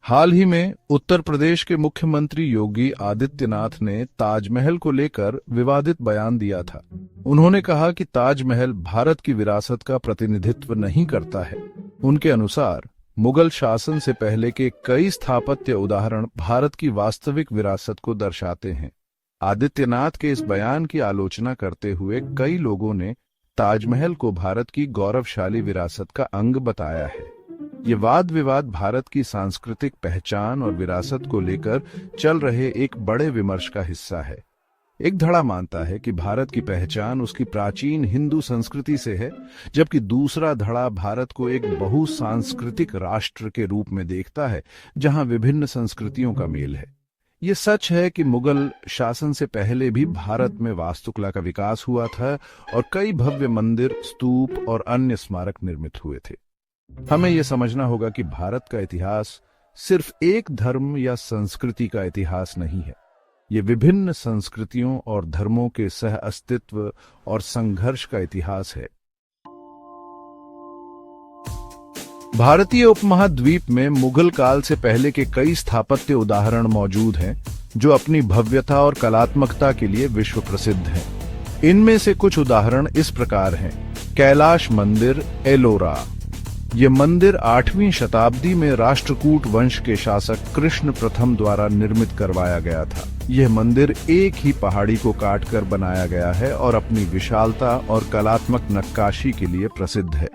हाल ही में उत्तर प्रदेश के मुख्यमंत्री योगी आदित्यनाथ ने ताजमहल को लेकर विवादित बयान दिया था। उन्होंने कहा कि ताजमहल भारत की विरासत का प्रतिनिधित्व नहीं करता है। उनके अनुसार मुगल शासन से पहले के कई स्थापत्य उदाहरण भारत की वास्तविक विरासत को दर्शाते हैं। आदित्यनाथ के इस बयान की आलोचना करते हुए कई लोगों ने ताजमहल को भारत की गौरवशाली विरासत का अंग बताया है। ये वाद विवाद भारत की सांस्कृतिक पहचान और विरासत को लेकर चल रहे एक बड़े विमर्श का हिस्सा है। एक धड़ा मानता है कि भारत की पहचान उसकी प्राचीन हिंदू संस्कृति से है, जबकि दूसरा धड़ा भारत को एक बहुसांस्कृतिक राष्ट्र के रूप में देखता है, जहां विभिन्न संस्कृतियों का मेल है। ये सच है कि मुगल शासन से पहले भी भारत में वास्तुकला का विकास हुआ था और कई भव्य मंदिर, स्तूप और अन्य स्मारक निर्मित हुए थे। हमें यह समझना होगा कि भारत का इतिहास सिर्फ एक धर्म या संस्कृति का इतिहास नहीं है। ये विभिन्न संस्कृतियों और धर्मों के सह अस्तित्व और संघर्ष का इतिहास है। भारतीय उपमहाद्वीप में मुगल काल से पहले के कई स्थापत्य उदाहरण मौजूद हैं, जो अपनी भव्यता और कलात्मकता के लिए विश्व प्रसिद्ध हैं। इनमें से कुछ उदाहरण इस प्रकार हैं। कैलाश मंदिर, एलोरा। ये मंदिर 8वीं शताब्दी में राष्ट्रकूट वंश के शासक कृष्ण प्रथम द्वारा निर्मित करवाया गया था। यह मंदिर एक ही पहाड़ी को काटकर बनाया गया है और अपनी विशालता और कलात्मक नक्काशी के लिए प्रसिद्ध है।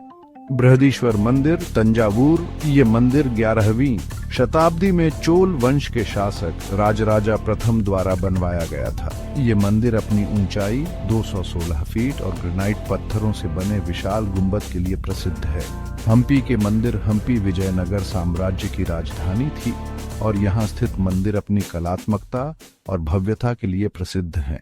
बृहदीश्वर मंदिर, तंजावुर। ये मंदिर 11वीं शताब्दी में चोल वंश के शासक राजराजा प्रथम द्वारा बनवाया गया था। ये मंदिर अपनी ऊंचाई 216 फीट और ग्रेनाइट पत्थरों से बने विशाल गुंबद के लिए प्रसिद्ध है। हम्पी के मंदिर। हम्पी विजयनगर साम्राज्य की राजधानी थी और यहाँ स्थित मंदिर अपनी कलात्मकता और भव्यता के लिए प्रसिद्ध हैं।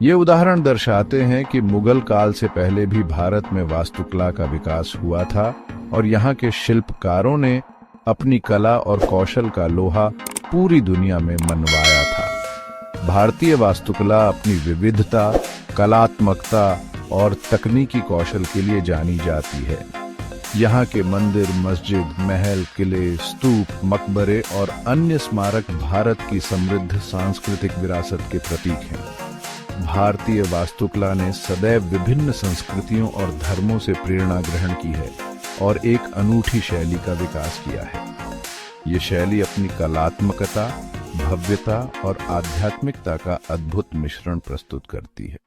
ये उदाहरण दर्शाते हैं कि मुगल काल से पहले भी भारत में वास्तुकला का विकास हुआ था और यहाँ के शिल्पकारों ने अपनी कला और कौशल का लोहा पूरी दुनिया में मनवाया था। भारतीय वास्तुकला अपनी विविधता, कलात्मकता और तकनीकी कौशल के लिए जानी जाती है। यहाँ के मंदिर, मस्जिद, महल, किले, स्तूप, मकबरे और अन्य स्मारक भारत की समृद्ध सांस्कृतिक विरासत के प्रतीक हैं। भारतीय वास्तुकला ने सदैव विभिन्न संस्कृतियों और धर्मों से प्रेरणा ग्रहण की है और एक अनूठी शैली का विकास किया है। ये शैली अपनी कलात्मकता, भव्यता और आध्यात्मिकता का अद्भुत मिश्रण प्रस्तुत करती है।